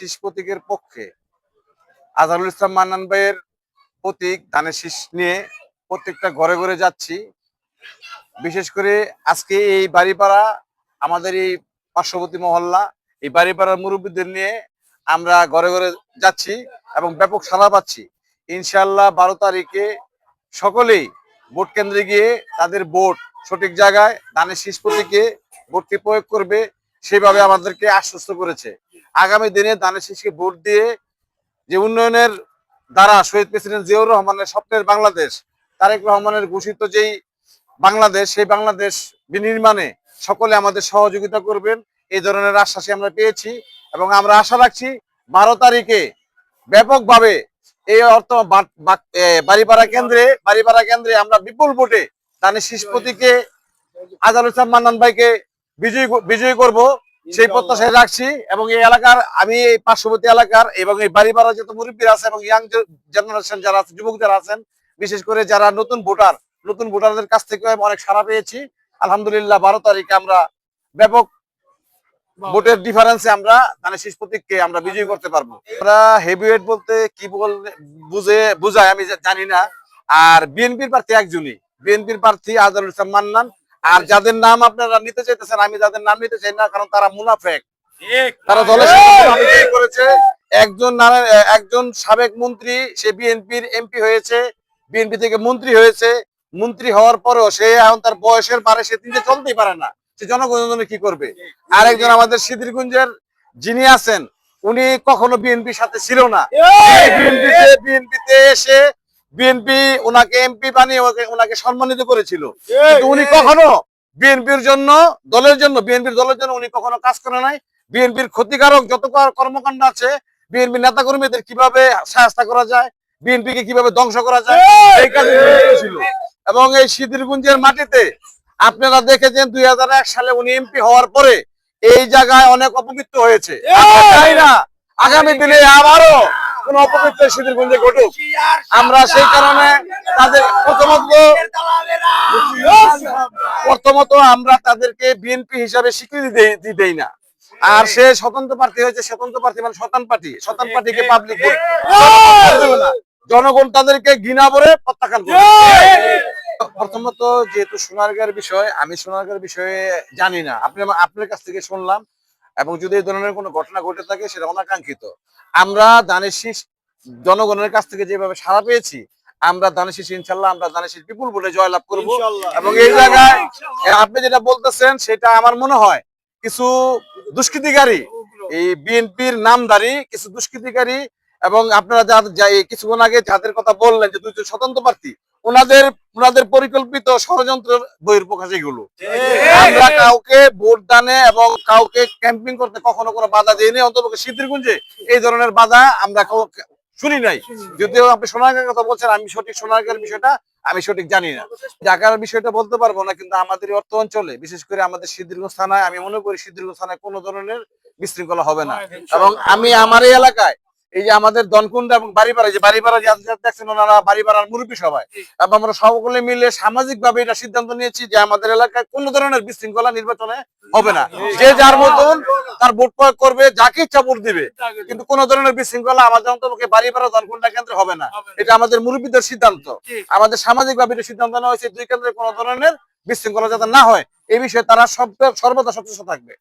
শীষ প্রতীকের পক্ষে আজহারুল ইসলাম মান্নান ভাইয়ের প্রতীক ধানের শীষ নিয়ে প্রত্যেকটা ঘরে ঘরে যাচ্ছি। বিশেষ করে আজকে এই বাড়িপাড়া, আমাদের এই পার্শ্ববর্তী মহল্লা, এই বাড়িপাড়ার মুরব্বীদের নিয়ে আমরা ঘরে ঘরে যাচ্ছি এবং ব্যাপক সাড়া পাচ্ছি। ইনশাআল্লাহ 12 তারিখে সকলেই ভোট কেন্দ্রে গিয়ে তাদের ভোট সঠিক জায়গায় ধানের শীষ প্রতীকে ভোটটি প্রয়োগ করবে, সেভাবে আমাদেরকে আশ্বস্ত করেছে। আগামী দিনে ধানের শীষকে ভোট দিয়ে যে উন্নয়নের দ্বারা শহীদ প্রেসিডেন্ট জিয়াউর রহমানের স্বপ্নের বাংলাদেশ, তারেক রহমানের ঘোষিত যেই বাংলাদেশ, সেই বাংলাদেশ বিনির্মাণে সকলে আমাদের সহযোগিতা করবেন, এই ধরনের আশ্বাসই আমরা পেয়েছি। এবং আমরা আশা রাখছি 12 তারিখে ব্যাপকভাবে এই অর্থ বাড়িপাড়া কেন্দ্রে আমরা বিপুল ভোটে ধানের শীষ প্রতীকে আজহারুল ইসলাম মান্নান ভাইকে বিজয়ী করব, সেই প্রত্যাশায় রাখছি। এবং এই এলাকার, আমি এই পার্শ্ববর্তী এলাকার এবং এই বাড়িপাড়া যত মুরব্বীরা আছে এবং ইয়াং জেনারেশন যারা আছে, যুবক যারা আছেন, বিশেষ করে যারা নতুন ভোটারদের কাছ থেকে অনেক সাড়া পেয়েছি। আলহামদুলিল্লাহ 12 তারিখে আমরা ব্যাপক ভোটের ডিফারেন্সে আমরা ধানের শীষ প্রতীককে আমরা বিজয়ী করতে পারবো। আমরা হেভিওয়েট বলতে কি বুঝায় আমি জানি না। আর বিএনপির প্রার্থী একজনই, বিএনপির প্রার্থী আজহারুল ইসলাম মান্নান। আর যাদের নাম আপনারা নিতে চাইতেছেন, আমি যাদের নাম নিতে চাই না, কারণ তারা মুনাফেক, তারা দলের সাথে করেছে। একজন সাবেক মন্ত্রী, সে বিএনপির এমপি হয়েছে, বিএনপি থেকে মন্ত্রী হয়েছে। মন্ত্রী হওয়ার পরেও সে এখন তার বয়সের বারে সে তিনটে চলতেই পারে না, সে জনগণের জন্য কি করবে। আরেকজন আমাদের সিদ্ধিরগঞ্জের যিনি আছেন, উনি কখনো বিএনপির সাথে ছিল না, বিএনপিতে এসে বিএনপি ওনাকে এমপি বানিয়ে ওনাকে সম্মানিত করেছিল, কিন্তু উনি কখনো বিএনপির দলের জন্য উনি কখনো কাজ করে নাই। বিএনপির ক্ষতিকারক যত কর্মকাণ্ড আছে, বিএনপি নেতা কর্মীদের কিভাবে সহায়তা করা যায়, বিএনপি কে কিভাবে ধ্বংস করা যায়, এই কাজে ছিল। এবং এই সিদ্ধিরগঞ্জের মাটিতে আপনারা দেখেছেন 2001 সালে উনি এমপি হওয়ার পরে এই জায়গায় অনেক অপমৃত্যু হয়েছে। চাই না আগামী দিনে আবারও কোন অপমৃত্যু সিদ্ধিরগঞ্জে ঘটুক। আমরা সেই কারণে তাদের প্রথমত আমরা তাদেরকে বিএনপি হিসাবে স্বীকৃতি দিই না। আর সে স্বতন্ত্র প্রার্থী হয়েছে, স্বতন্ত্র প্রার্থী মানে শতান পার্টিকে পাবলিক জনগণ তাদেরকে ঘৃণা করে প্রত্যাখ্যান করে। প্রথমত যেহেতু সোনারগাঁর বিষয়, আমি সোনারগাঁর বিষয়ে জানি না, আপনার কাছ থেকে শুনলাম। এবং যদি এই ধরনের কোনো ঘটনা ঘটে থাকে সেটা অনাকাঙ্ক্ষিত। আমরা ধানের শীষ জনগণের কাছ থেকে যেভাবে সাড়া পেয়েছি, আমরা ধানের শীষ ইনশাল্লাহ আমরা ধানের শীষ বিপুল ভোটে জয়লাভ করব। এবং এই জায়গায় আপনি যেটা বলতেছেন সেটা আমার মনে হয় কিছু দুষ্কৃতিকারী, এই বিএনপির নামধারী কিছু দুষ্কৃতিকারী, এবং আপনারা কিছুক্ষণ আগে যাদের কথা বললেন যে দুইজন স্বতন্ত্র প্রার্থী, ওনাদের পরিকল্পিত ষড়যন্ত্রের বহিঃপ্রকাশ এগুলো। আমরা কাউকে ভোট দানে এবং কাউকে ক্যাম্পিং করতে কখনো কোনো বাধা দিইনি, অন্তত সিদ্ধিরগঞ্জে এই ধরনের বাধা আমরা শুনি নাই। যদিও আপনি সোনারগাঁর কথা বলছেন, আমি সঠিক সোনারগাঁর বিষয়টা আমি সঠিক জানি না, ঢাকার বিষয়টা বলতে পারবো না। কিন্তু আমাদের অর্থ অঞ্চলে, বিশেষ করে আমাদের সিদ্ধিরগঞ্জ থানায়, আমি মনে করি সিদ্ধিরগঞ্জ থানায় কোনো ধরনের বিশৃঙ্খলা হবে না। এবং আমি আমার এই এলাকায় এই যে আমাদের দনকুন্ডা এবং বাড়িপাড়া দেখছেন, ওনারা বাড়িপাড়ার মুরব্বী সবাই, এবং আমরা সকলে মিলে সামাজিক ভাবে এটা সিদ্ধান্ত নিয়েছি যে আমাদের এলাকায় কোন ধরনের বিশৃঙ্খলা নির্বাচনে হবে না। যে যার মতন তার ভোট প্রয়োগ করবে, যাকে ইচ্ছা ভোট দিবে, কিন্তু কোন ধরনের বিশৃঙ্খলা আমাদের অন্তত বাড়িপাড়া দনকুন্ডা কেন্দ্রে হবে না। এটা আমাদের মুরব্বীদের সিদ্ধান্ত, আমাদের সামাজিক ভাবে এটা সিদ্ধান্ত নেওয়া হয়েছে দুই কেন্দ্রে কোন ধরনের বিশৃঙ্খলা যাতে না হয়, এই বিষয়ে তারা সর্বদা সচেতন থাকবে।